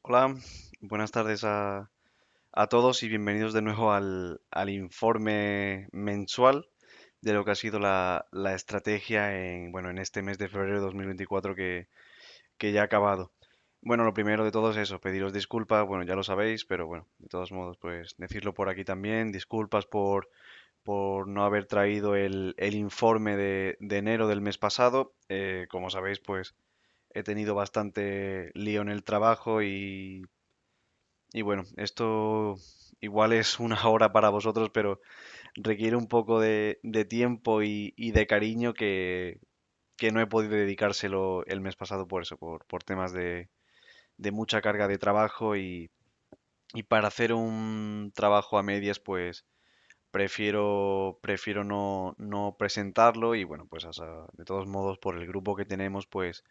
Hola, buenas tardes a todos y bienvenidos de nuevo al informe mensual de lo que ha sido la estrategia en este mes de febrero de 2024 que ya ha acabado. Bueno, lo primero de todo es eso, pediros disculpas, bueno, ya lo sabéis, pero bueno, de todos modos, pues decirlo por aquí también, disculpas por no haber traído el informe de enero del mes pasado. Como sabéis, pues he tenido bastante lío en el trabajo y bueno, esto igual es una hora para vosotros, pero requiere un poco de tiempo y de cariño que no he podido dedicárselo el mes pasado por eso, por temas de mucha carga de trabajo y para hacer un trabajo a medias, pues prefiero no presentarlo y bueno, pues de todos modos por el grupo que tenemos, pues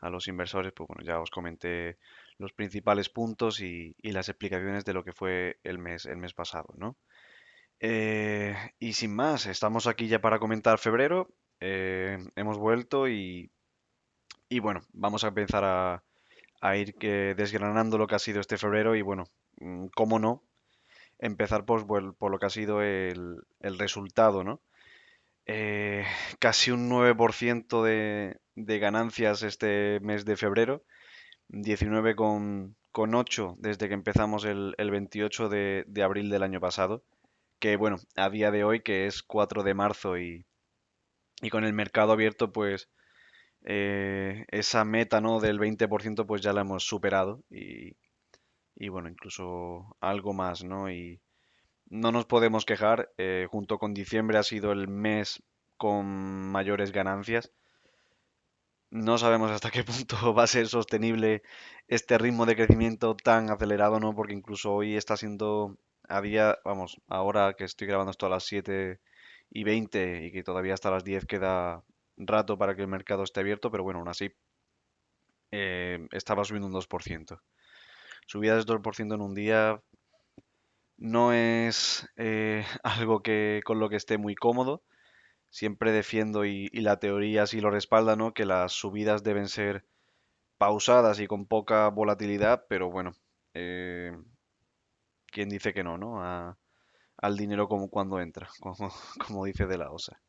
a los inversores, pues bueno, ya os comenté los principales puntos y las explicaciones de lo que fue el mes pasado, ¿no? Y sin más, estamos aquí ya para comentar febrero. Hemos vuelto y bueno, vamos a empezar a ir desgranando lo que ha sido este febrero y bueno, cómo no, empezar por lo que ha sido el resultado, ¿no? Eh, Casi un 9% de ganancias este mes de febrero, 19 con 8 desde que empezamos el 28 de abril del año pasado, que bueno, a día de hoy que es 4 de marzo y con el mercado abierto pues esa meta, ¿no?, del 20% pues ya la hemos superado y bueno, incluso algo más, ¿no? Y no nos podemos quejar, junto con diciembre ha sido el mes con mayores ganancias. No sabemos hasta qué punto va a ser sostenible este ritmo de crecimiento tan acelerado, ¿no? Porque incluso hoy está siendo a día, vamos, ahora que estoy grabando esto a las 7:20 y que todavía hasta las 10 queda rato para que el mercado esté abierto, pero bueno, aún así estaba subiendo un 2%. Subidas del 2% en un día no es algo que con lo que esté muy cómodo. Siempre defiendo y la teoría sí lo respalda, ¿no? Que las subidas deben ser pausadas y con poca volatilidad, pero bueno, eh, ¿quién dice que no, no? Al dinero como cuando entra, como dice De La Osa.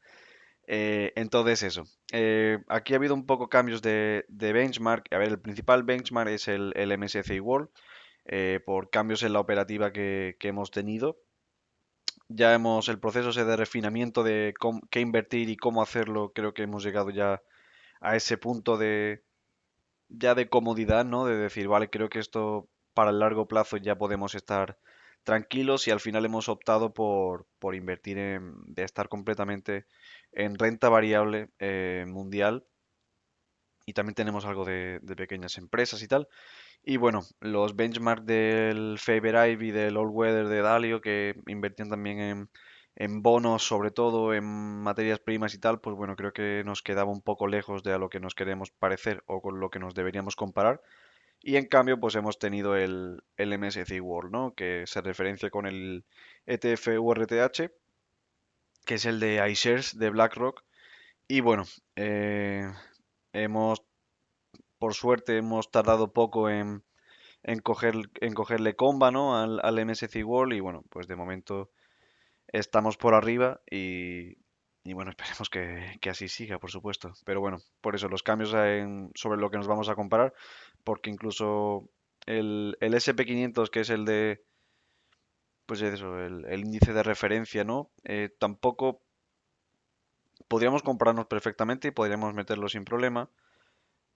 Entonces eso, aquí ha habido un poco cambios de benchmark. A ver, el principal benchmark es el MSCI World, por cambios en la operativa que hemos tenido. Ya el proceso ese de refinamiento de qué invertir y cómo hacerlo, creo que hemos llegado ya a ese punto ya de comodidad, ¿no? De decir, vale, creo que esto para el largo plazo ya podemos estar tranquilos y al final hemos optado por invertir de estar completamente en renta variable mundial y también tenemos algo de pequeñas empresas y tal. Y bueno, los benchmarks del Faber Ivy, del All Weather de Dalio, que invertían también en bonos, sobre todo en materias primas y tal, pues bueno, creo que nos quedaba un poco lejos de a lo que nos queremos parecer o con lo que nos deberíamos comparar. Y en cambio, pues hemos tenido el MSCI World, ¿no? Que se referencia con el ETF URTH, que es el de iShares de BlackRock. Y bueno, eh, hemos, por suerte, hemos tardado poco en cogerle comba, ¿no?, al MSCI World y bueno, pues de momento estamos por arriba y bueno, esperemos que así siga, por supuesto. Pero bueno, por eso los cambios sobre lo que nos vamos a comparar, porque incluso el SP 500, que es el pues eso, el índice de referencia, ¿no? Tampoco podríamos compararnos perfectamente y podríamos meterlo sin problema,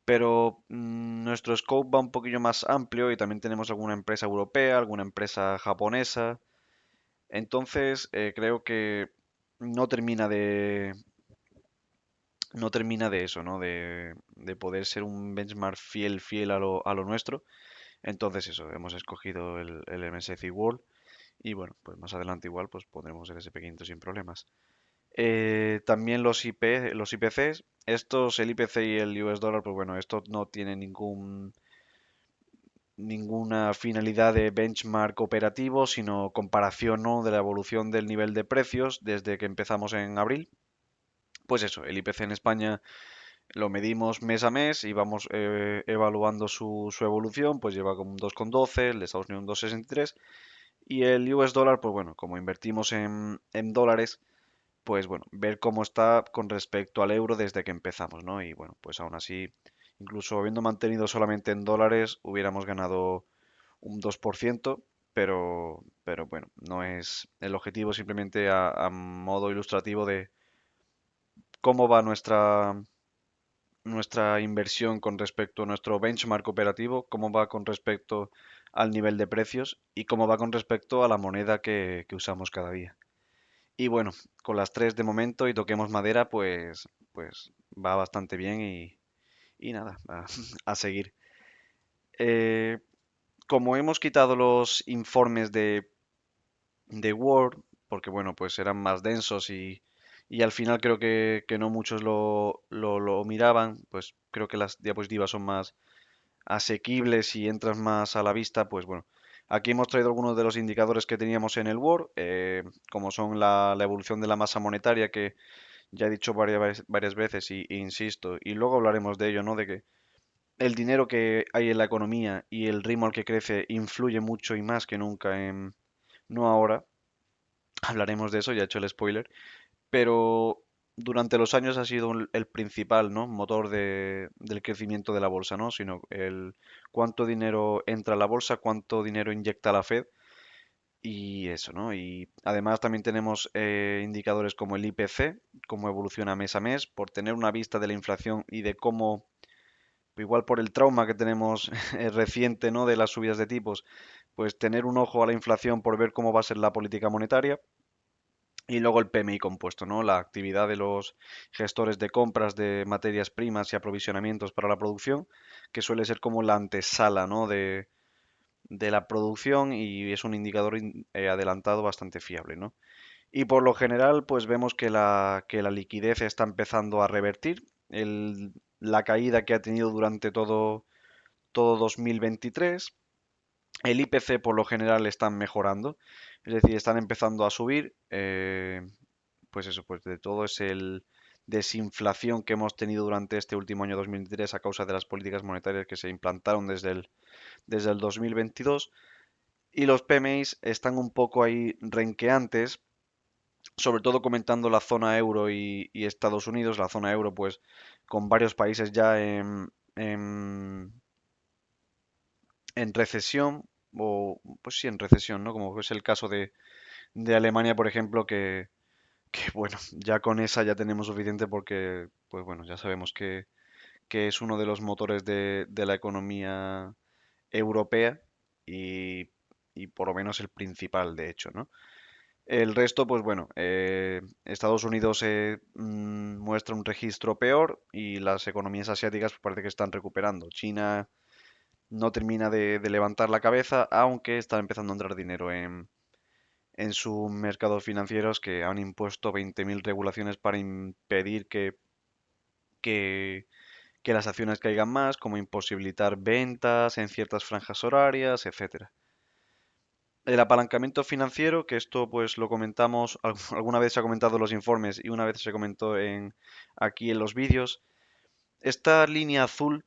pero nuestro scope va un poquillo más amplio y también tenemos alguna empresa europea, alguna empresa japonesa. Entonces, creo que no termina de, no termina de eso, ¿no? De poder ser un benchmark fiel a lo nuestro. Entonces, eso, hemos escogido el MSCI World y bueno, pues más adelante igual pues pondremos el SP 500 sin problemas. También los IPCs, el IPC y el US Dollar, pues bueno, esto no tiene ninguna finalidad de benchmark operativo, sino comparación, ¿no?, de la evolución del nivel de precios desde que empezamos en abril. Pues eso, el IPC en España Lo medimos mes a mes y vamos evaluando su evolución, pues lleva como un 2,12, el de Estados Unidos un 2,63 y el US dólar, pues bueno, como invertimos en dólares, pues bueno, ver cómo está con respecto al euro desde que empezamos, ¿no? Y bueno, pues aún así, incluso habiendo mantenido solamente en dólares, hubiéramos ganado un 2%, pero bueno, no es el objetivo, simplemente a modo ilustrativo de cómo va nuestra inversión con respecto a nuestro benchmark operativo, cómo va con respecto al nivel de precios y cómo va con respecto a la moneda que usamos cada día. Y bueno, con las tres de momento y toquemos madera, pues va bastante bien y nada, a seguir. Eh, Como hemos quitado los informes de Word, porque bueno, pues eran más densos y al final creo que no muchos lo miraban, pues creo que las diapositivas son más asequibles y entras más a la vista, pues bueno. Aquí hemos traído algunos de los indicadores que teníamos en el Word, como son la evolución de la masa monetaria, que ya he dicho varias veces y insisto, y luego hablaremos de ello, ¿no? De que el dinero que hay en la economía y el ritmo al que crece influye mucho y más que nunca en, no ahora, hablaremos de eso, ya he hecho el spoiler, pero durante los años ha sido el principal, ¿no? Motor del crecimiento de la bolsa, ¿no? Sino el cuánto dinero entra a la bolsa, cuánto dinero inyecta la Fed y eso, ¿no? Y además también tenemos indicadores como el IPC, cómo evoluciona mes a mes, por tener una vista de la inflación y de cómo, igual por el trauma que tenemos reciente, ¿no? De las subidas de tipos, pues tener un ojo a la inflación por ver cómo va a ser la política monetaria. Y luego el PMI compuesto, ¿no? La actividad de los gestores de compras de materias primas y aprovisionamientos para la producción, que suele ser como la antesala, ¿no? de la producción y es un indicador adelantado bastante fiable, ¿no? Y por lo general, pues vemos que la liquidez está empezando a revertir. La caída que ha tenido durante todo 2023. El IPC por lo general están mejorando, es decir, están empezando a subir. Pues eso, pues de todo es el desinflación que hemos tenido durante este último año 2023 a causa de las políticas monetarias que se implantaron desde el 2022. Y los PMIs están un poco ahí renqueantes, sobre todo comentando la zona euro y Estados Unidos. La zona euro, pues con varios países ya en recesión, o pues sí, en recesión, ¿no? Como es el caso de Alemania, por ejemplo, que bueno, ya con esa ya tenemos suficiente porque, pues bueno, ya sabemos que es uno de los motores de la economía europea y, y por lo menos el principal, de hecho, ¿no? El resto, pues bueno, Estados Unidos muestra un registro peor y las economías asiáticas pues, parece que están recuperando. China no termina de levantar la cabeza, aunque está empezando a entrar dinero en sus mercados financieros que han impuesto 20.000 regulaciones para impedir que, que las acciones caigan más, como imposibilitar ventas en ciertas franjas horarias, etcétera. El apalancamiento financiero, que esto pues lo comentamos, alguna vez se ha comentado en los informes y una vez se comentó aquí en los vídeos. Esta línea azul,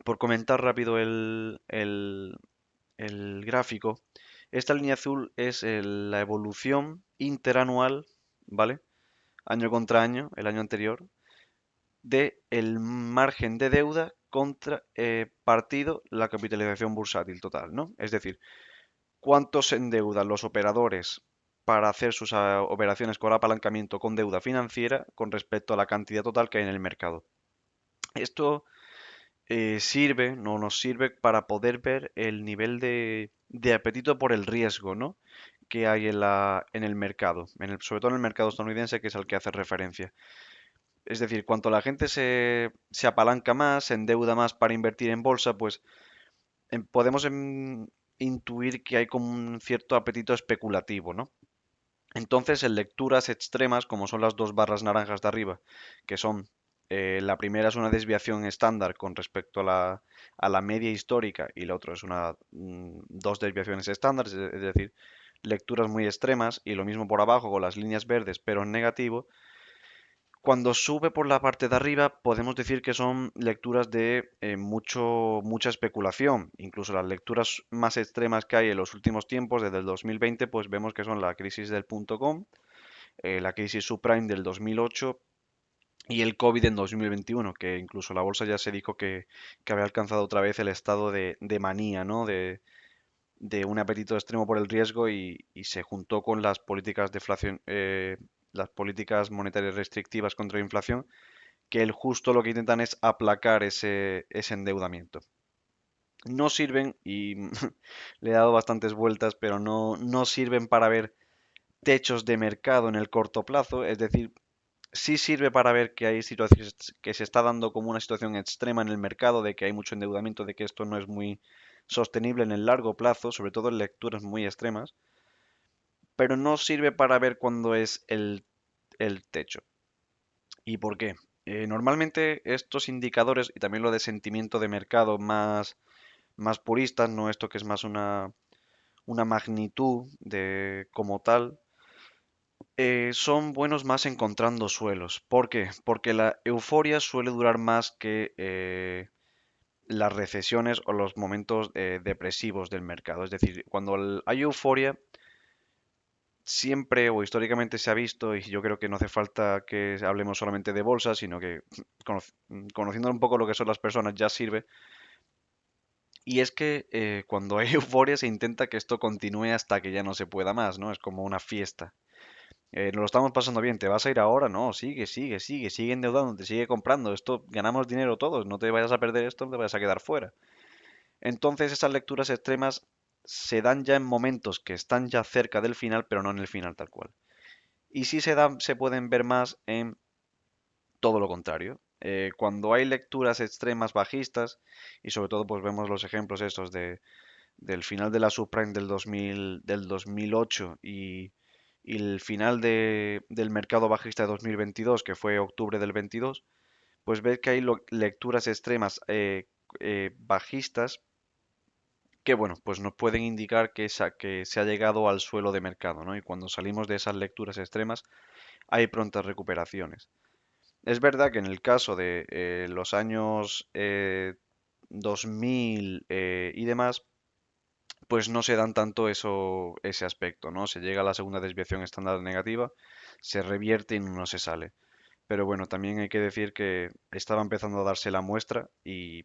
por comentar rápido el gráfico, esta línea azul es la evolución interanual, ¿vale? Año contra año, el año anterior, de el margen de deuda contra partido la capitalización bursátil total, ¿no? Es decir, cuánto se endeudan los operadores para hacer sus operaciones con apalancamiento con deuda financiera con respecto a la cantidad total que hay en el mercado. Esto sirve, no nos sirve para poder ver el nivel de apetito por el riesgo, ¿no? Que hay en el mercado, sobre todo en el mercado estadounidense, que es al que hace referencia. Es decir, cuanto la gente se apalanca más, se endeuda más para invertir en bolsa, pues podemos intuir que hay como un cierto apetito especulativo, ¿no? Entonces, en lecturas extremas, como son las dos barras naranjas de arriba, que son, la primera es una desviación estándar con respecto a la media histórica y la otra es dos desviaciones estándares, es decir, lecturas muy extremas, y lo mismo por abajo con las líneas verdes, pero en negativo. Cuando sube por la parte de arriba, podemos decir que son lecturas de mucha especulación. Incluso las lecturas más extremas que hay en los últimos tiempos, desde el 2020, pues vemos que son la crisis del punto com, la crisis subprime del 2008 y el COVID en 2021, que incluso la bolsa ya se dijo que había alcanzado otra vez el estado de manía, ¿no? De un apetito extremo por el riesgo y se juntó con las políticas de inflación, las políticas monetarias restrictivas contra la inflación, que el justo lo que intentan es aplacar ese endeudamiento. No sirven, y le he dado bastantes vueltas, pero no sirven para ver techos de mercado en el corto plazo, es decir, sí sirve para ver que hay situaciones que se está dando como una situación extrema en el mercado, de que hay mucho endeudamiento, de que esto no es muy sostenible en el largo plazo, sobre todo en lecturas muy extremas, pero no sirve para ver cuándo es el techo. ¿Y por qué? Normalmente estos indicadores y también lo de sentimiento de mercado más puristas, no esto que es más una magnitud de como tal, son buenos más encontrando suelos. ¿Por qué? Porque la euforia suele durar más que las recesiones o los momentos depresivos del mercado. Es decir, cuando hay euforia, siempre o históricamente se ha visto, y yo creo que no hace falta que hablemos solamente de bolsa, sino que conociendo un poco lo que son las personas ya sirve. Y es que cuando hay euforia se intenta que esto continúe hasta que ya no se pueda más, ¿no? Es como una fiesta. Nos lo estamos pasando bien, ¿te vas a ir ahora? No, sigue endeudándote, sigue comprando. Esto ganamos dinero todos, no te vayas a perder esto, no te vayas a quedar fuera. Entonces esas lecturas extremas se dan ya en momentos que están ya cerca del final, pero no en el final tal cual. Y sí se dan, se pueden ver más en todo lo contrario. Cuando hay lecturas extremas bajistas, y sobre todo pues vemos los ejemplos estos del final de la subprime del 2008 y el final del mercado bajista de 2022, que fue octubre del 22, pues ves que hay lecturas extremas bajistas que, bueno, pues nos pueden indicar que se ha llegado al suelo de mercado, ¿no? Y cuando salimos de esas lecturas extremas hay prontas recuperaciones. Es verdad que en el caso de los años 2000 y demás, pues no se dan tanto ese aspecto, ¿no? Se llega a la segunda desviación estándar negativa, se revierte y no se sale. Pero bueno, también hay que decir que estaba empezando a darse la muestra y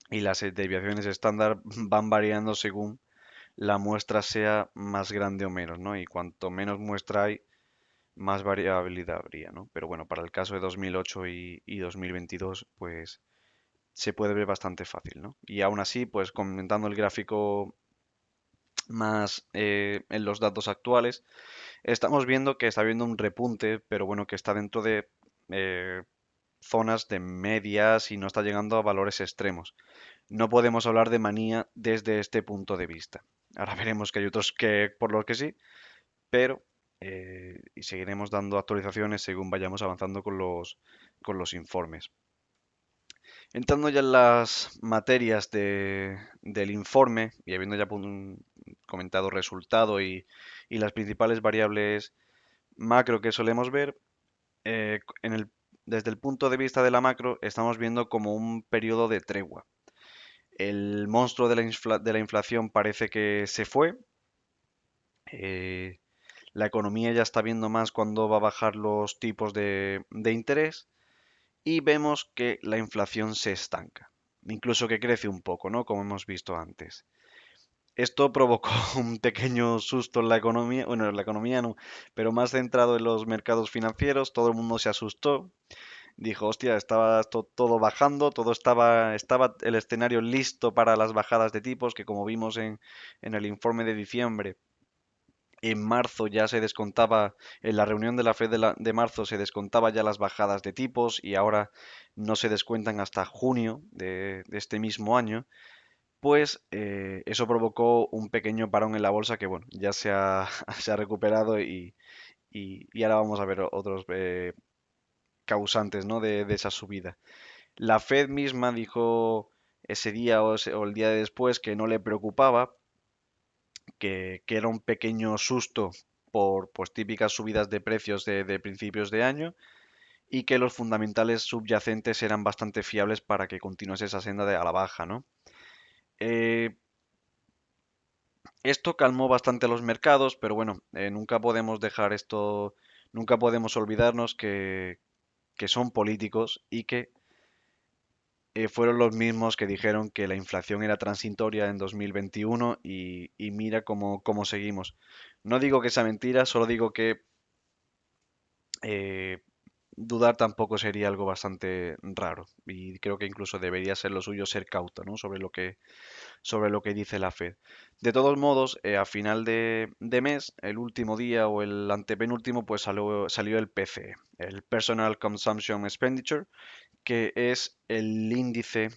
las desviaciones estándar van variando según la muestra sea más grande o menos, ¿no? Y cuanto menos muestra hay, más variabilidad habría, ¿no? Pero bueno, para el caso de 2008 y 2022, pues se puede ver bastante fácil, ¿no? Y aún así, pues comentando el gráfico más en los datos actuales, estamos viendo que está habiendo un repunte, pero bueno, que está dentro de eh, zonas de medias y no está llegando a valores extremos. No podemos hablar de manía desde este punto de vista. Ahora veremos que hay otros que por los que sí, pero y seguiremos dando actualizaciones según vayamos avanzando con los informes. Entrando ya en las materias del informe y habiendo ya comentado resultado y las principales variables macro que solemos ver, desde el punto de vista de la macro estamos viendo como un periodo de tregua. El monstruo de la inflación parece que se fue. eh, la economía ya está viendo más cuándo va a bajar los tipos de interés y vemos que la inflación se estanca, incluso que crece un poco, ¿no? Como hemos visto antes. Esto provocó un pequeño susto en la economía, bueno, en la economía no, pero más centrado en los mercados financieros, todo el mundo se asustó, dijo, hostia, estaba todo bajando, estaba el escenario listo para las bajadas de tipos, que como vimos en el informe de diciembre, en marzo ya se descontaba, en la reunión de la Fed de marzo se descontaba ya las bajadas de tipos y ahora no se descuentan hasta junio de este mismo año, pues eso provocó un pequeño parón en la bolsa que, bueno, ya se ha recuperado y ahora vamos a ver otros causantes, ¿no? de esa subida. La Fed misma dijo ese día o el día de después que no le preocupaba, que era un pequeño susto por pues, típicas subidas de precios de principios de año y que los fundamentales subyacentes eran bastante fiables para que continuase esa senda de a la baja, ¿no? Eh, Esto calmó bastante los mercados, pero bueno, nunca podemos dejar esto, nunca podemos olvidarnos que son políticos y que fueron los mismos que dijeron que la inflación era transitoria en 2021 y mira cómo seguimos. No digo que sea mentira, solo digo que eh, dudar tampoco sería algo bastante raro y creo que incluso debería ser lo suyo ser cauto, ¿no? Sobre lo que dice la Fed. De todos modos, a final de mes, el último día o el antepenúltimo, pues salió el PCE, el Personal Consumption Expenditure, que es el índice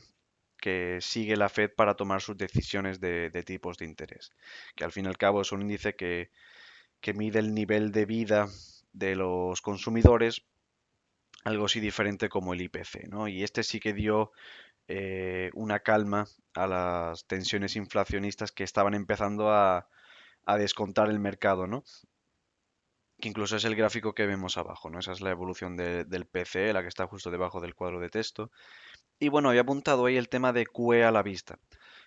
que sigue la Fed para tomar sus decisiones de tipos de interés, que al fin y al cabo es un índice que mide el nivel de vida de los consumidores, algo así diferente como el IPC, ¿no? Y este sí que dio una calma a las tensiones inflacionistas que estaban empezando a descontar el mercado, ¿no? Que incluso es el gráfico que vemos abajo, ¿no? Esa es la evolución del PCE, la que está justo debajo del cuadro de texto. Y bueno, había apuntado ahí el tema de QE a la vista.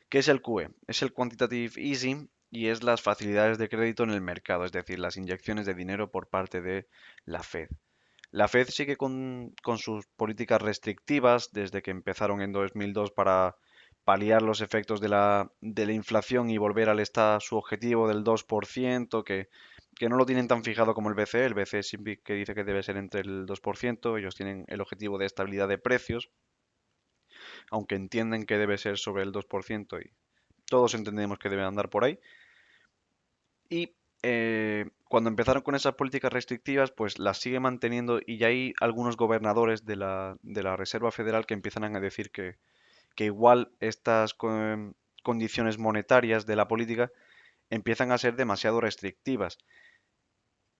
¿Qué es el QE? Es el Quantitative Easing y es las facilidades de crédito en el mercado, es decir, las inyecciones de dinero por parte de la Fed. La Fed sigue con sus políticas restrictivas desde que empezaron en 2002 para paliar los efectos de la inflación y volver al su objetivo del 2%, que no lo tienen tan fijado como el BCE. El BCE siempre que dice que debe ser entre el 2%, ellos tienen el objetivo de estabilidad de precios, aunque entienden que debe ser sobre el 2% y todos entendemos que debe andar por ahí. Y cuando empezaron con esas políticas restrictivas, pues las sigue manteniendo y ya hay algunos gobernadores de la Reserva Federal que empiezan a decir que igual estas condiciones monetarias de la política empiezan a ser demasiado restrictivas.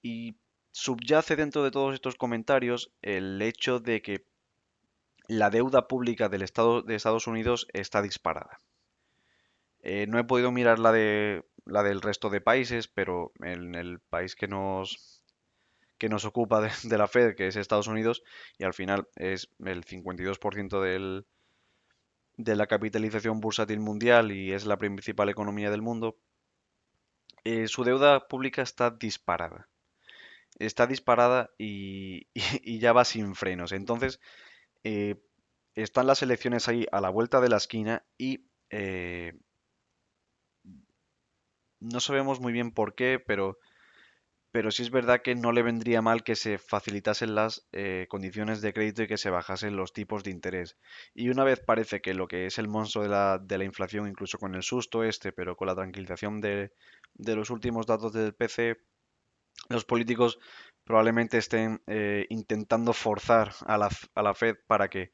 Y subyace dentro de todos estos comentarios el hecho de que la deuda pública del Estado de Estados Unidos está disparada. No he podido mirar la del resto de países, pero en el país que nos ocupa de la Fed, que es Estados Unidos, y al final es el 52% de la capitalización bursátil mundial y es la principal economía del mundo, su deuda pública está disparada. Está disparada y ya va sin frenos. Entonces, eh, están las elecciones ahí a la vuelta de la esquina y no sabemos muy bien por qué, pero sí es verdad que no le vendría mal que se facilitasen las condiciones de crédito y que se bajasen los tipos de interés. Y una vez parece que lo que es el monstruo de la inflación, incluso con el susto este, pero con la tranquilización de los últimos datos del PC, los políticos probablemente estén intentando forzar a la Fed para que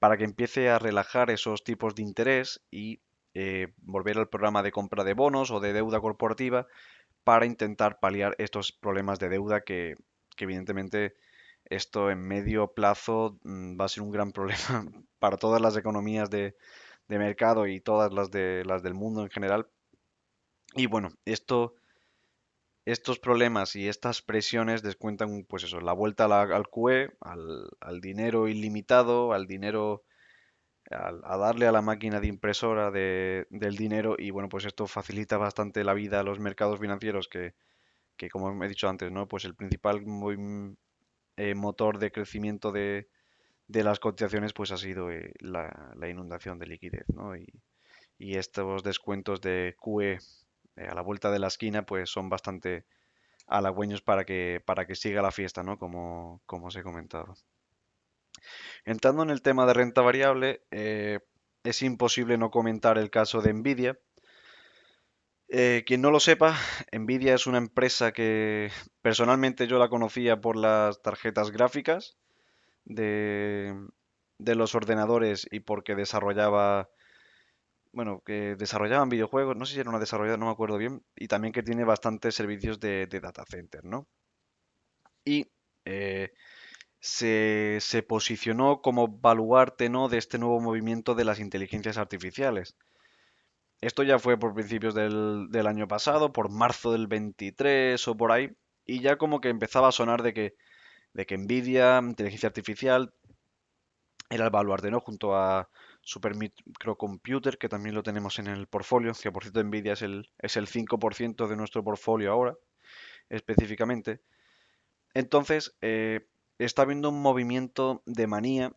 empiece a relajar esos tipos de interés y volver al programa de compra de bonos o de deuda corporativa para intentar paliar estos problemas de deuda que evidentemente esto en medio plazo va a ser un gran problema para todas las economías de mercado y todas las del mundo en general. Y bueno, estos problemas y estas presiones descuentan, pues eso, la vuelta al QE, al dinero ilimitado, al dinero, a darle a la máquina de impresora del dinero y bueno, pues esto facilita bastante la vida a los mercados financieros que como he dicho antes, ¿no? Pues el principal motor de crecimiento de las cotizaciones pues ha sido la inundación de liquidez, ¿no? Y estos descuentos de QE a la vuelta de la esquina pues son bastante halagüeños para que siga la fiesta, ¿no? Como os he comentado. Entrando en el tema de renta variable, es imposible no comentar el caso de Nvidia. Quien no lo sepa, Nvidia es una empresa que personalmente yo la conocía por las tarjetas gráficas de, de los ordenadores y porque bueno, que desarrollaban videojuegos, no sé si era una desarrolladora, no me acuerdo bien, y también que tiene bastantes servicios de data center, ¿no? Y eh, se posicionó como baluarte, ¿no? De este nuevo movimiento de las inteligencias artificiales. Esto ya fue por principios del año pasado, por marzo del 23 o por ahí, y ya como que empezaba a sonar de que de que Nvidia, inteligencia artificial, era el baluarte, ¿no? Junto a Supermicrocomputer, que también lo tenemos en el portfolio, que por cierto Nvidia es el 5% de nuestro portfolio ahora, específicamente. Entonces, está habiendo un movimiento de manía,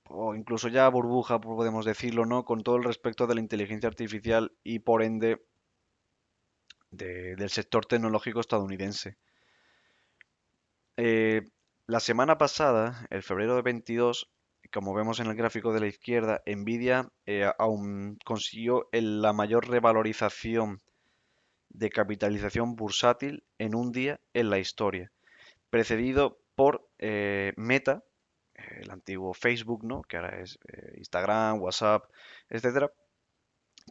o incluso ya burbuja, podemos decirlo, ¿no? Con todo el respecto de la inteligencia artificial y por ende del sector tecnológico estadounidense. Eh, la semana pasada, el febrero de 22, como vemos en el gráfico de la izquierda, Nvidia aún consiguió la mayor revalorización de capitalización bursátil en un día en la historia, precedido por Meta, el antiguo Facebook, ¿no? Que ahora es Instagram, WhatsApp, etcétera,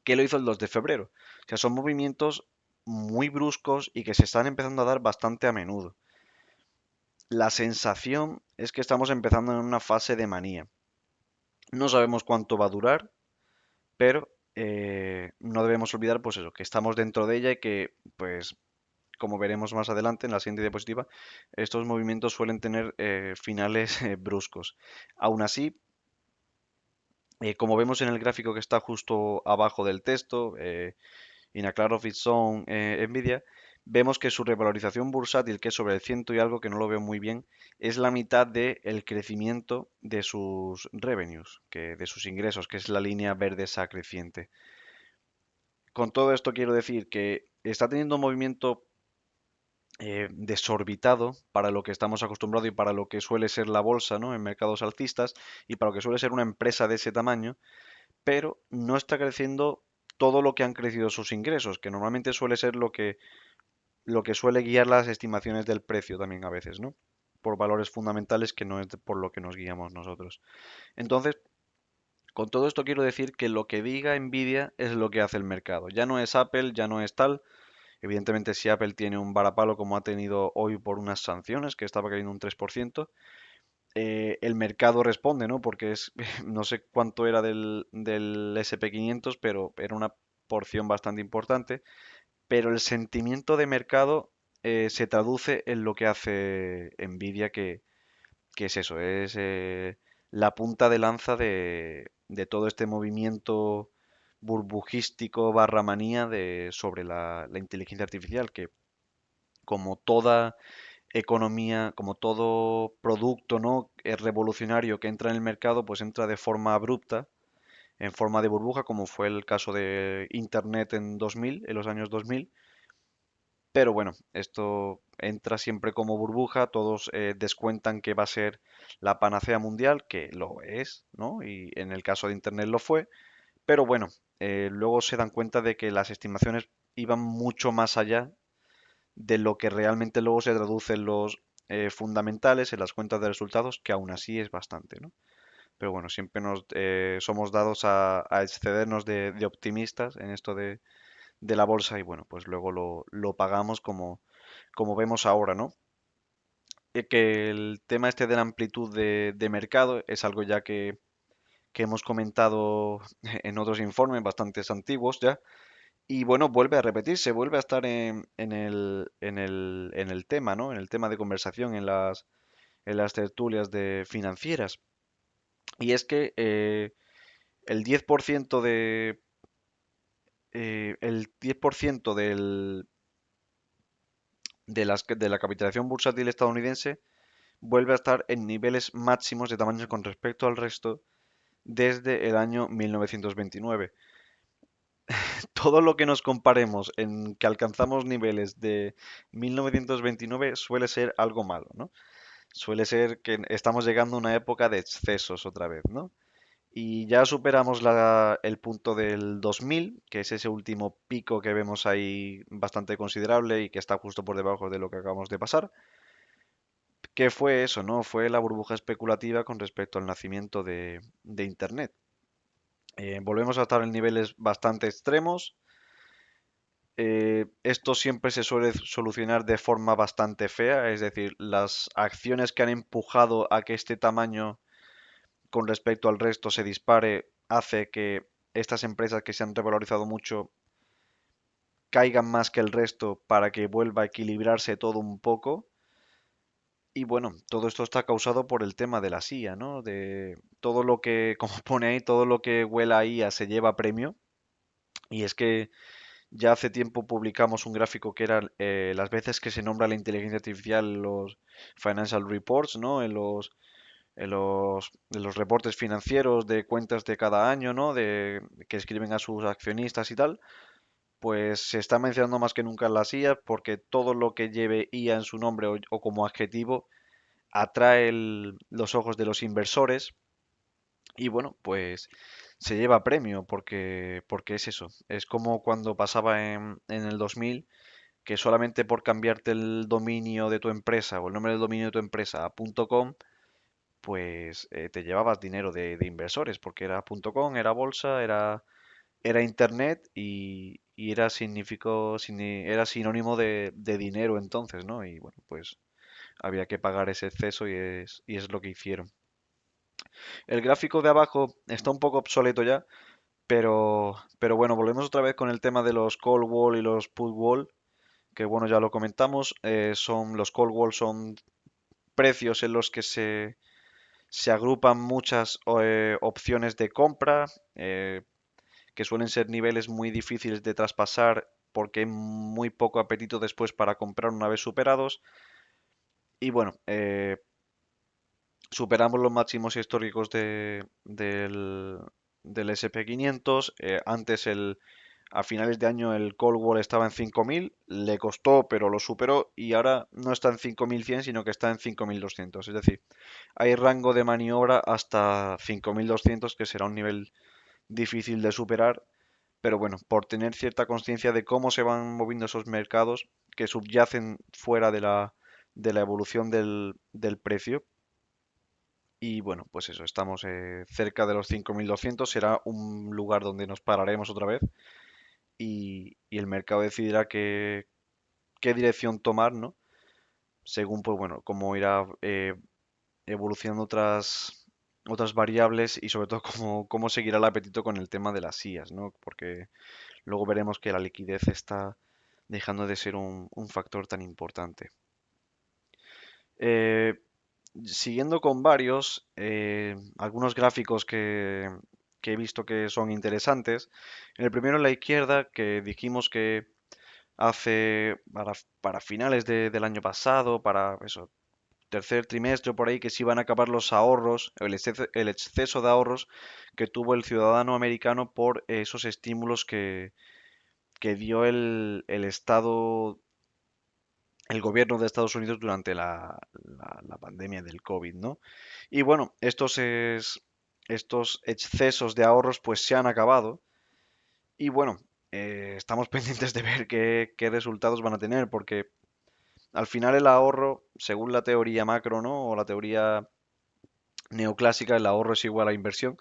que lo hizo el 2 de febrero. O sea, son movimientos muy bruscos y que se están empezando a dar bastante a menudo. La sensación es que estamos empezando en una fase de manía. No sabemos cuánto va a durar, pero no debemos olvidar, pues eso, que estamos dentro de ella y que, pues, como veremos más adelante en la siguiente diapositiva, estos movimientos suelen tener finales bruscos. Aún así, como vemos en el gráfico que está justo abajo del texto, in a cloud of its own, Nvidia, vemos que su revalorización bursátil, que es sobre el ciento y algo, que no lo veo muy bien, es la mitad del crecimiento de sus revenues, que de sus ingresos, que es la línea verde esa creciente. Con todo esto quiero decir que está teniendo un movimiento desorbitado para lo que estamos acostumbrados y para lo que suele ser la bolsa, ¿no? En mercados alcistas y para lo que suele ser una empresa de ese tamaño, pero no está creciendo todo lo que han crecido sus ingresos, que normalmente suele ser lo que suele guiar las estimaciones del precio también a veces, ¿no? Por valores fundamentales que no es por lo que nos guiamos nosotros. Entonces, con todo esto quiero decir que lo que diga Nvidia es lo que hace el mercado. Ya no es Apple, ya no es tal. Evidentemente, si Apple tiene un varapalo como ha tenido hoy por unas sanciones, que estaba cayendo un 3%, el mercado responde, ¿no? Porque es, no sé cuánto era del SP 500, pero era una porción bastante importante. Pero el sentimiento de mercado se traduce en lo que hace Nvidia, que es eso, es la punta de lanza de todo este movimiento burbujístico barra manía sobre la inteligencia artificial, que como toda economía, como todo producto, ¿no? Revolucionario que entra en el mercado, pues entra de forma abrupta, en forma de burbuja, como fue el caso de Internet en 2000, en los años 2000. Pero bueno, esto entra siempre como burbuja, todos descuentan que va a ser la panacea mundial, que lo es, ¿no? Y en el caso de Internet lo fue, pero bueno, luego se dan cuenta de que las estimaciones iban mucho más allá de lo que realmente luego se traduce en los fundamentales, en las cuentas de resultados, que aún así es bastante, ¿no? Pero bueno, siempre nos somos dados a excedernos de optimistas en esto de la bolsa y bueno, pues luego lo pagamos como vemos ahora, ¿no? Que el tema este de la amplitud de mercado es algo ya que hemos comentado en otros informes bastantes antiguos ya. Y bueno, vuelve a repetirse, vuelve a estar en el tema, ¿no? En el tema de conversación, en las tertulias financieras. Y es que el 10% de la capitalización bursátil estadounidense vuelve a estar en niveles máximos de tamaño con respecto al resto desde el año 1929. Todo lo que nos comparemos en que alcanzamos niveles de 1929 suele ser algo malo, ¿no? Suele ser que estamos llegando a una época de excesos otra vez, ¿no? Y ya superamos el punto del 2000, que es ese último pico que vemos ahí bastante considerable y que está justo por debajo de lo que acabamos de pasar. ¿Qué fue eso, no? Fue la burbuja especulativa con respecto al nacimiento de Internet. Volvemos a estar en niveles bastante extremos. Esto siempre se suele solucionar de forma bastante fea, es decir, las acciones que han empujado a que este tamaño con respecto al resto se dispare hace que estas empresas que se han revalorizado mucho caigan más que el resto para que vuelva a equilibrarse todo un poco. Y bueno, todo esto está causado por el tema de la IA, ¿no? De todo lo que, como pone ahí, todo lo que huela a IA se lleva premio. Y es que ya hace tiempo publicamos un gráfico que era las veces que se nombra la inteligencia artificial en los financial reports, ¿no? En los reportes financieros de cuentas de cada año, ¿no? Que escriben a sus accionistas y tal. Pues se está mencionando más que nunca las IA porque todo lo que lleve IA en su nombre o como adjetivo atrae los ojos de los inversores y bueno, pues se lleva premio porque es eso. Es como cuando pasaba en el 2000 que solamente por cambiarte el dominio de tu empresa o el nombre del dominio de tu empresa a .com, pues te llevabas dinero de inversores porque era .com, era bolsa, era internet y era, era sinónimo de dinero entonces, ¿no? Y bueno, pues había que pagar ese exceso y es lo que hicieron. El gráfico de abajo está un poco obsoleto ya, pero bueno, volvemos otra vez con el tema de los call wall y los put wall, que bueno, ya lo comentamos. Los call wall son precios en los que se agrupan muchas opciones de compra, que suelen ser niveles muy difíciles de traspasar porque hay muy poco apetito después para comprar una vez superados. Y bueno, superamos los máximos históricos del SP 500. Antes, a finales de año, el Cold War estaba en 5.000. Le costó, pero lo superó. Y ahora no está en 5.100, sino que está en 5.200. Es decir, hay rango de maniobra hasta 5.200, que será un nivel difícil de superar. Pero bueno, por tener cierta conciencia de cómo se van moviendo esos mercados que subyacen fuera de la evolución del precio. Y bueno, pues eso, estamos cerca de los 5.200. Será un lugar donde nos pararemos otra vez y el mercado decidirá qué dirección tomar, ¿no? Según, pues bueno, cómo irá evolucionando otras variables y sobre todo cómo seguirá el apetito con el tema de las IAs, ¿no? Porque luego veremos que la liquidez está dejando de ser un factor tan importante. Eh, Siguiendo con varios, algunos gráficos que he visto que son interesantes. En el primero, en la izquierda, que dijimos que para finales del año pasado, para eso, tercer trimestre por ahí, que se iban a acabar los ahorros, el exceso de ahorros que tuvo el ciudadano americano por esos estímulos que dio el Estado, el gobierno de Estados Unidos durante la pandemia del COVID, ¿no? Y bueno, estos excesos de ahorros pues se han acabado y bueno, estamos pendientes de ver qué resultados van a tener porque al final el ahorro, según la teoría macro, ¿no? O la teoría neoclásica, el ahorro es igual a inversión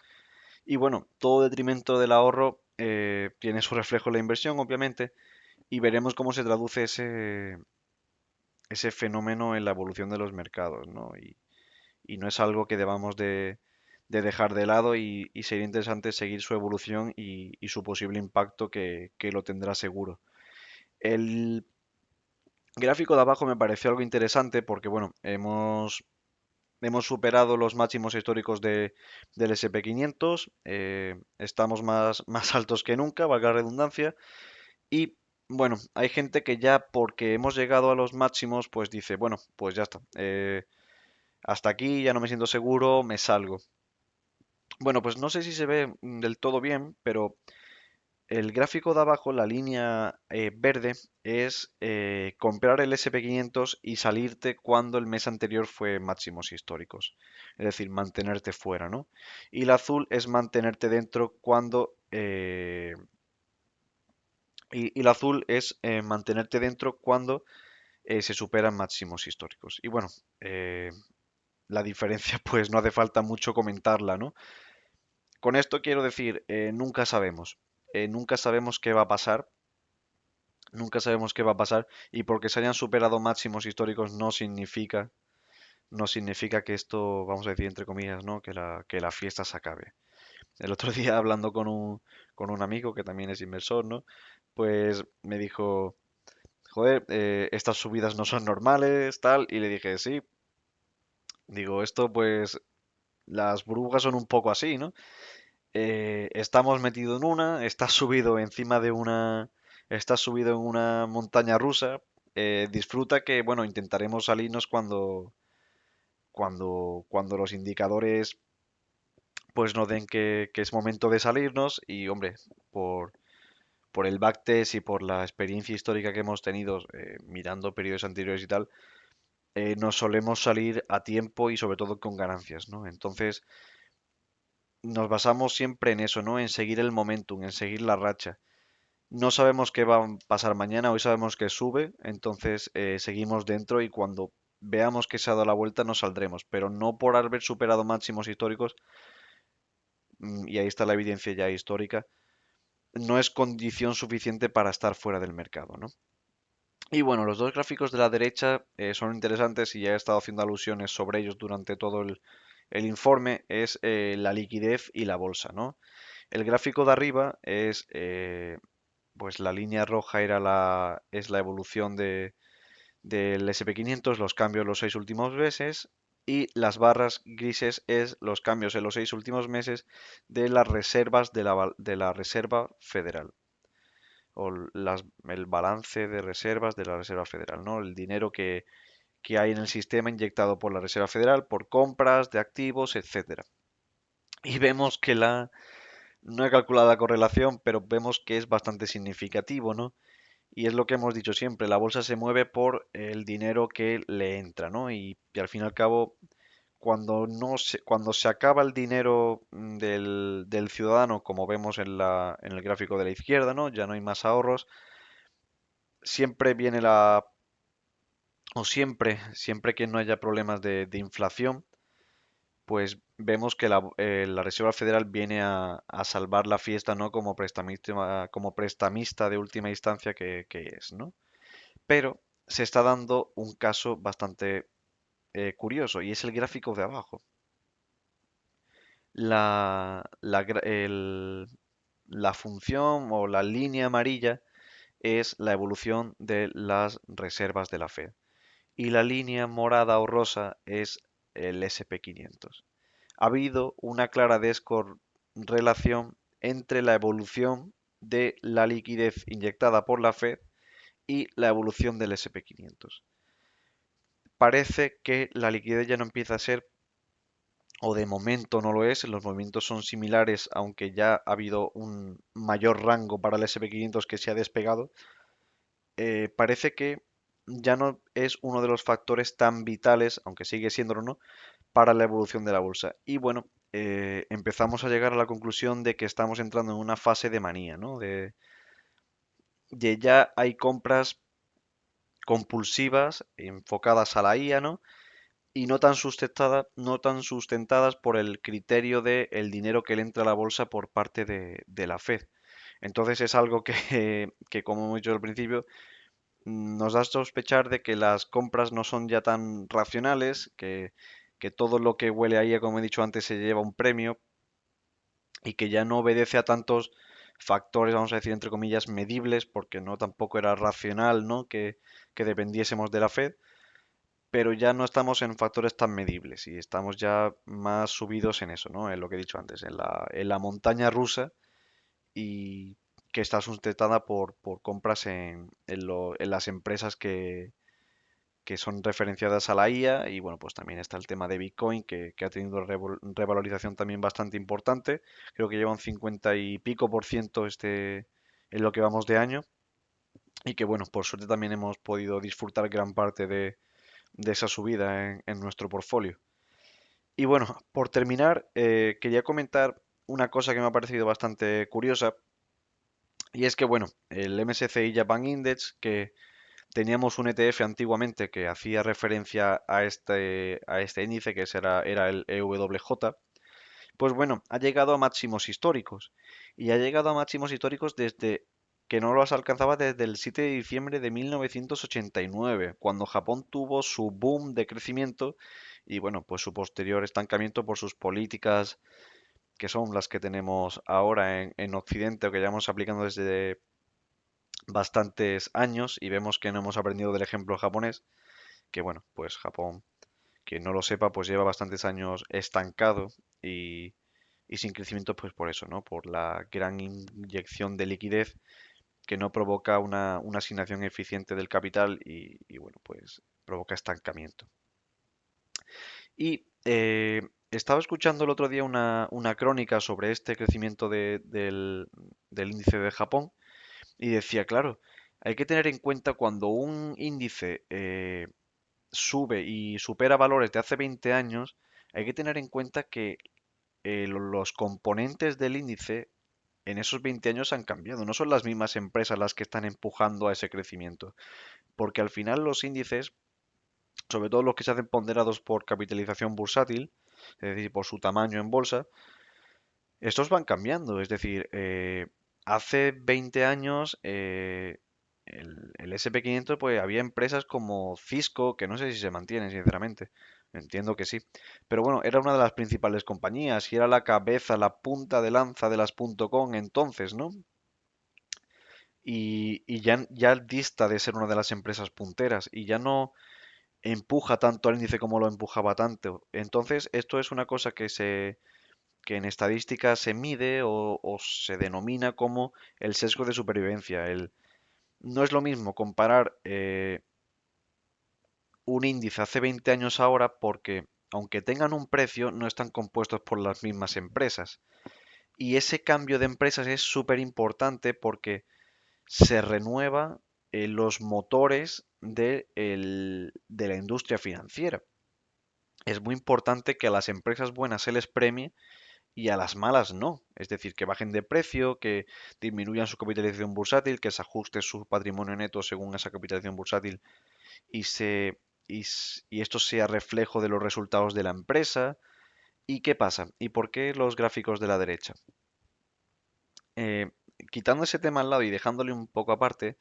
y bueno, todo detrimento del ahorro tiene su reflejo en la inversión, obviamente, y veremos cómo se traduce ese fenómeno en la evolución de los mercados, ¿no? Y no es algo que debamos de dejar de lado y sería interesante seguir su evolución y su posible impacto que lo tendrá seguro. El gráfico de abajo me pareció algo interesante porque, bueno, hemos superado los máximos históricos del SP 500. Estamos más altos que nunca, valga la redundancia, y bueno, hay gente que ya porque hemos llegado a los máximos, pues dice, bueno, pues ya está. Hasta aquí ya no me siento seguro, me salgo. Bueno, pues no sé si se ve del todo bien, pero el gráfico de abajo, la línea verde, es comprar el SP 500 y salirte cuando el mes anterior fue máximos históricos. Es decir, mantenerte fuera, ¿no? Y la azul es mantenerte dentro y la azul es mantenerte dentro cuando se superan máximos históricos. Y bueno, la diferencia pues no hace falta mucho comentarla, ¿no? Con esto quiero decir, nunca sabemos. Nunca sabemos qué va a pasar. Nunca sabemos qué va a pasar. Y porque se hayan superado máximos históricos no significa que esto, vamos a decir entre comillas, ¿no? Que la fiesta se acabe. El otro día hablando con un amigo que también es inversor, ¿no? Pues me dijo, joder, estas subidas no son normales, tal. Y le dije, sí. Digo, esto pues las burbujas son un poco así, ¿no? Estamos metidos en una, estás subido encima de una, estás subido en una montaña rusa, disfruta que, bueno, intentaremos salirnos cuando los indicadores pues nos den que es momento de salirnos y, hombre, por el backtest y por la experiencia histórica que hemos tenido mirando periodos anteriores y tal, nos solemos salir a tiempo y sobre todo con ganancias, ¿no? Entonces nos basamos siempre en eso, ¿no? En seguir el momentum, en seguir la racha. No sabemos qué va a pasar mañana, hoy sabemos que sube, entonces seguimos dentro y cuando veamos que se ha dado la vuelta nos saldremos, pero no por haber superado máximos históricos, y ahí está la evidencia ya histórica, no es condición suficiente para estar fuera del mercado, ¿no? Y bueno, los dos gráficos de la derecha son interesantes y ya he estado haciendo alusiones sobre ellos durante todo el informe, es la liquidez y la bolsa, ¿no? El gráfico de arriba es, pues la línea roja es la evolución del SP500, los cambios en los 6 últimos meses, y las barras grises es los cambios en los 6 últimos meses de las reservas de la Reserva Federal o el balance de reservas de la Reserva Federal, ¿no? El dinero que hay en el sistema inyectado por la Reserva Federal por compras de activos, etcétera. Y vemos que no he calculado la correlación, pero vemos que es bastante significativo, ¿no? Y es lo que hemos dicho siempre, la bolsa se mueve por el dinero que le entra, ¿no? Y al fin y al cabo, cuando se acaba el dinero del ciudadano, como vemos en el gráfico de la izquierda, ¿no? Ya no hay más ahorros, siempre viene siempre que no haya problemas de inflación, pues vemos que la Reserva Federal viene a salvar la fiesta, ¿no? Como prestamista de última instancia que es, ¿no? Pero se está dando un caso bastante curioso y es el gráfico de abajo. La, la, gra- el- la función o la línea amarilla es la evolución de las reservas de la Fed y la línea morada o rosa es el SP500. Ha habido una clara descorrelación entre la evolución de la liquidez inyectada por la Fed y la evolución del SP500. Parece que la liquidez ya no empieza a ser, o de momento no lo es, los movimientos son similares, aunque ya ha habido un mayor rango para el SP500 que se ha despegado. Parece que ya no es uno de los factores tan vitales, aunque sigue siéndolo, ¿no?, para la evolución de la bolsa. Y bueno, empezamos a llegar a la conclusión de que estamos entrando en una fase de manía, ¿no? De ya hay compras compulsivas enfocadas a la IA, ¿no? Y no tan sustentadas por el criterio de el dinero que le entra a la bolsa por parte de la Fed. Entonces es algo que, que, como hemos dicho al principio, nos da a sospechar de que las compras no son ya tan racionales, que todo lo que huele ahí, como he dicho antes, se lleva un premio y que ya no obedece a tantos factores, vamos a decir, entre comillas, medibles, porque no tampoco era racional, ¿no?, que dependiésemos de la Fed, pero ya no estamos en factores tan medibles y estamos ya más subidos en eso, ¿no? En lo que he dicho antes, en la montaña rusa y que está sustentada por compras en las empresas que son referenciadas a la IA y bueno, pues también está el tema de Bitcoin que ha tenido revalorización también bastante importante. Creo que lleva un 50 y pico por ciento en lo que vamos de año y que bueno, por suerte también hemos podido disfrutar gran parte de esa subida en nuestro portfolio. Y bueno, por terminar, quería comentar una cosa que me ha parecido bastante curiosa y es que bueno, el MSCI Japan Index, que teníamos un ETF antiguamente que hacía referencia a este índice, era el EWJ, pues bueno, ha llegado a máximos históricos. Y ha llegado a máximos históricos desde que no los alcanzaba desde el 7 de diciembre de 1989, cuando Japón tuvo su boom de crecimiento y bueno, pues su posterior estancamiento por sus políticas que son las que tenemos ahora en Occidente o que llevamos aplicando desde bastantes años y vemos que no hemos aprendido del ejemplo japonés, que bueno, pues Japón quien no lo sepa, pues lleva bastantes años estancado y, y sin crecimiento, pues por eso, ¿no? Por la gran inyección de liquidez que no provoca una asignación eficiente del capital y, bueno, pues provoca estancamiento. Y estaba escuchando el otro día una crónica sobre este crecimiento del índice de Japón y decía, claro, hay que tener en cuenta cuando un índice sube y supera valores de hace 20 años, hay que tener en cuenta que los componentes del índice en esos 20 años han cambiado. No son las mismas empresas las que están empujando a ese crecimiento, porque al final los índices, sobre todo los que se hacen ponderados por capitalización bursátil, es decir, por su tamaño en bolsa, estos van cambiando. Es decir, hace 20 años el SP 500 pues había empresas como Cisco, que no sé si se mantienen, sinceramente. Entiendo que sí. Pero bueno, era una de las principales compañías y era la cabeza, la punta de lanza de las .com entonces, ¿no? Y ya dista de ser una de las empresas punteras y ya no empuja tanto al índice como lo empujaba tanto. Entonces, esto es una cosa que en estadística se mide o se denomina como el sesgo de supervivencia. No es lo mismo comparar un índice hace 20 años ahora porque, aunque tengan un precio, no están compuestos por las mismas empresas. Y ese cambio de empresas es súper importante porque se renueva los motores de la industria financiera. Es muy importante que a las empresas buenas se les premie y a las malas no. Es decir, que bajen de precio, que disminuyan su capitalización bursátil, que se ajuste su patrimonio neto según esa capitalización bursátil y, se, y esto sea reflejo de los resultados de la empresa. ¿Y qué pasa? ¿Y por qué los gráficos de la derecha? Eh, Quitando ese tema al lado y dejándole un poco aparte,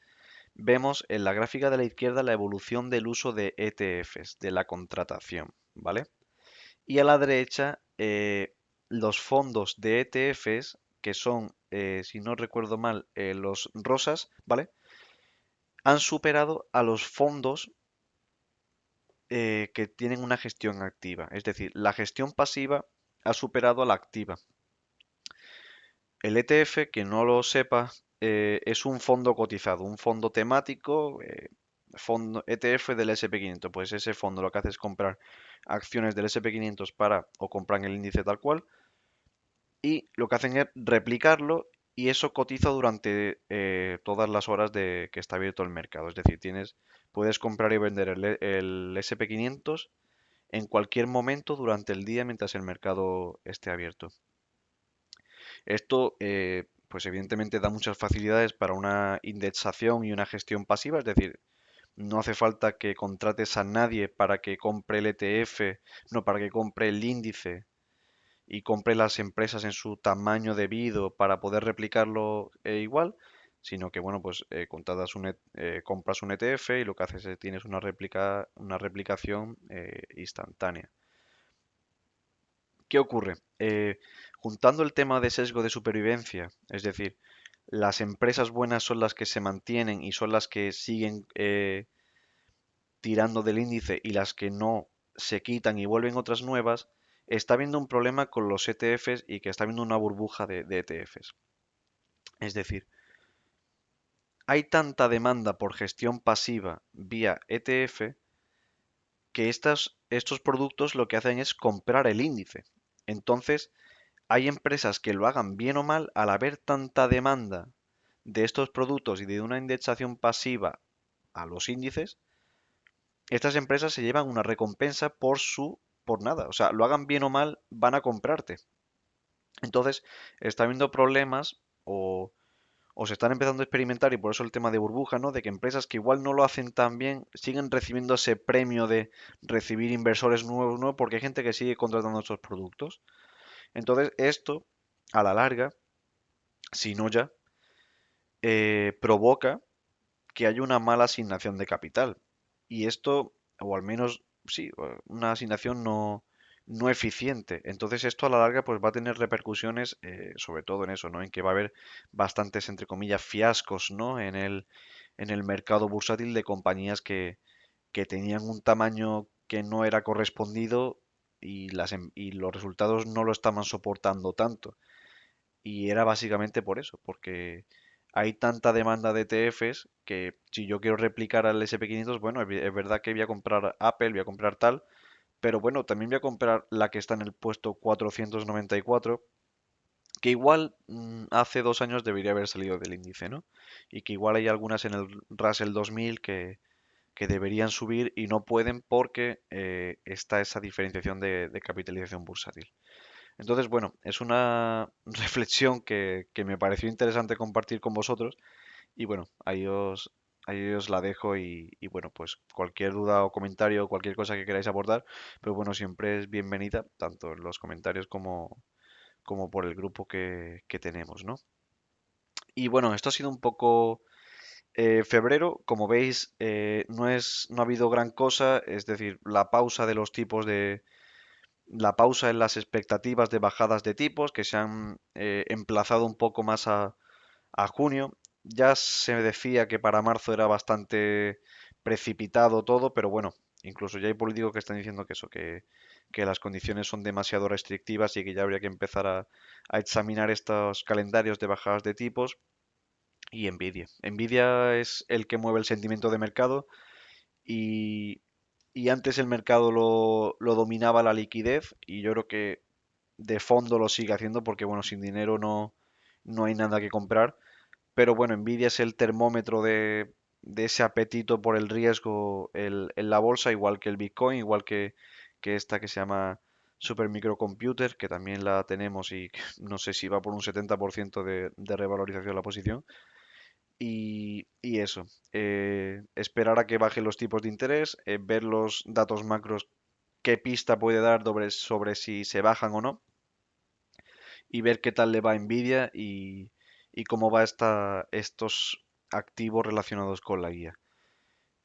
vemos en la gráfica de la izquierda la evolución del uso de ETFs, de la contratación, ¿vale? Y a la derecha, los fondos de ETFs, que son, si no recuerdo mal, los rosas, ¿vale? Han superado a los fondos que tienen una gestión activa. Es decir, la gestión pasiva ha superado a la activa. El ETF, que no lo sepa, es un fondo cotizado, un fondo temático, fondo ETF del SP 500. Pues ese fondo lo que hace es comprar acciones del SP 500 para, o compran el índice tal cual, y lo que hacen es replicarlo y eso cotiza durante todas las horas de que está abierto el mercado. Es decir, puedes comprar y vender el SP 500 en cualquier momento durante el día mientras el mercado esté abierto. Esto, pues evidentemente da muchas facilidades para una indexación y una gestión pasiva, es decir, no hace falta que contrates a nadie para que compre el ETF, no, para que compre el índice y compre las empresas en su tamaño debido para poder replicarlo igual, sino que, bueno, pues compras un ETF y lo que haces es tienes una replicación instantánea. ¿Qué ocurre? Juntando el tema de sesgo de supervivencia, es decir, las empresas buenas son las que se mantienen y son las que siguen tirando del índice y las que no se quitan y vuelven otras nuevas, está habiendo un problema con los ETFs y que está habiendo una burbuja de ETFs. Es decir, hay tanta demanda por gestión pasiva vía ETF que estos productos lo que hacen es comprar el índice. Entonces, hay empresas que lo hagan bien o mal, al haber tanta demanda de estos productos y de una indexación pasiva a los índices, estas empresas se llevan una recompensa por nada. O sea, lo hagan bien o mal, van a comprarte. Entonces, está habiendo problemas o se están empezando a experimentar, y por eso el tema de burbuja, ¿no? De que empresas que igual no lo hacen tan bien siguen recibiendo ese premio de recibir inversores nuevos, ¿no? Porque hay gente que sigue contratando estos productos. Entonces, esto, a la larga, si no ya, provoca que haya una mala asignación de capital. Y esto, o al menos, sí, una asignación no eficiente. Entonces esto a la larga pues va a tener repercusiones sobre todo en eso, ¿no? En que va a haber bastantes, entre comillas, fiascos, ¿no? En el mercado bursátil de compañías que tenían un tamaño que no era correspondido y, y los resultados no lo estaban soportando tanto. Y era básicamente por eso, porque hay tanta demanda de ETFs que si yo quiero replicar al SP500, bueno, es verdad que voy a comprar Apple, voy a comprar tal, pero bueno, también voy a comprar la que está en el puesto 494, que igual hace 2 años debería haber salido del índice, ¿no? Y que igual hay algunas en el Russell 2000 que deberían subir y no pueden porque está esa diferenciación de capitalización bursátil. Entonces, bueno, es una reflexión que me pareció interesante compartir con vosotros y bueno, ahí os la dejo y bueno, pues cualquier duda o comentario, cualquier cosa que queráis abordar, pero bueno, siempre es bienvenida, tanto en los comentarios como por el grupo que tenemos, ¿no? Y bueno, esto ha sido un poco febrero. Como veis, no ha habido gran cosa, es decir, la pausa en las expectativas de bajadas de tipos que se han emplazado un poco más a junio. Ya se decía que para marzo era bastante precipitado todo, pero bueno, incluso ya hay políticos que están diciendo que eso, que las condiciones son demasiado restrictivas y que ya habría que empezar a examinar estos calendarios de bajadas de tipos y Nvidia. Nvidia es el que mueve el sentimiento de mercado y, y antes el mercado lo dominaba la liquidez y yo creo que de fondo lo sigue haciendo porque bueno, sin dinero no hay nada que comprar. Pero bueno, Nvidia es el termómetro de ese apetito por el riesgo en la bolsa, igual que el Bitcoin, igual que esta que se llama Super Microcomputer, que también la tenemos y no sé si va por un 70% de revalorización la posición. Y eso, esperar a que bajen los tipos de interés, ver los datos macros, qué pista puede dar sobre si se bajan o no, y ver qué tal le va a Nvidia y cómo va estos activos relacionados con la guía.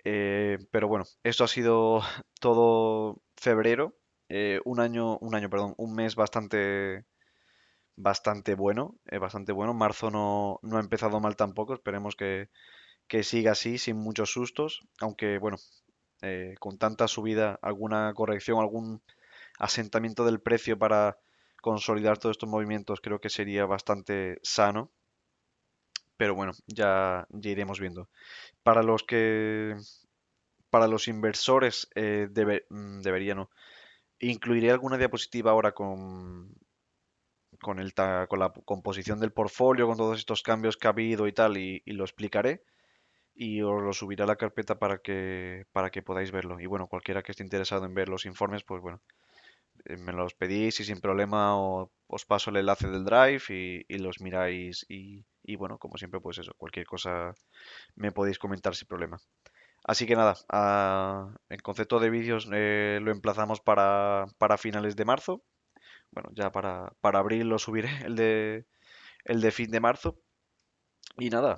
Pero bueno, esto ha sido todo febrero, perdón, un mes bastante bueno. Marzo no ha empezado mal tampoco, esperemos que siga así, sin muchos sustos, aunque bueno, con tanta subida, alguna corrección, algún asentamiento del precio para consolidar todos estos movimientos creo que sería bastante sano, pero bueno, ya iremos viendo. Para los que, para los inversores debería no. Incluiré alguna diapositiva ahora con la composición del portfolio, con todos estos cambios que ha habido y tal, y lo explicaré y os lo subiré a la carpeta para que podáis verlo. Y bueno, cualquiera que esté interesado en ver los informes, pues bueno, me los pedís y sin problema os paso el enlace del Drive y los miráis y bueno, como siempre, pues eso, cualquier cosa me podéis comentar sin problema. Así que nada, en concepto de vídeos lo emplazamos para finales de marzo. Bueno, ya para abril lo subiré, el de fin de marzo. Y nada,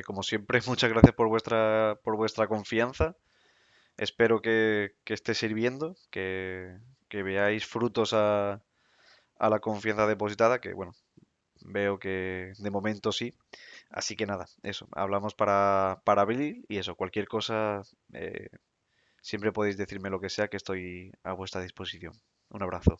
como siempre, muchas gracias por vuestra confianza. Espero que esté sirviendo, que veáis frutos a la confianza depositada, que bueno, veo que de momento sí. Así que nada, eso, hablamos para abril y eso, cualquier cosa, siempre podéis decirme lo que sea, que estoy a vuestra disposición. Un abrazo.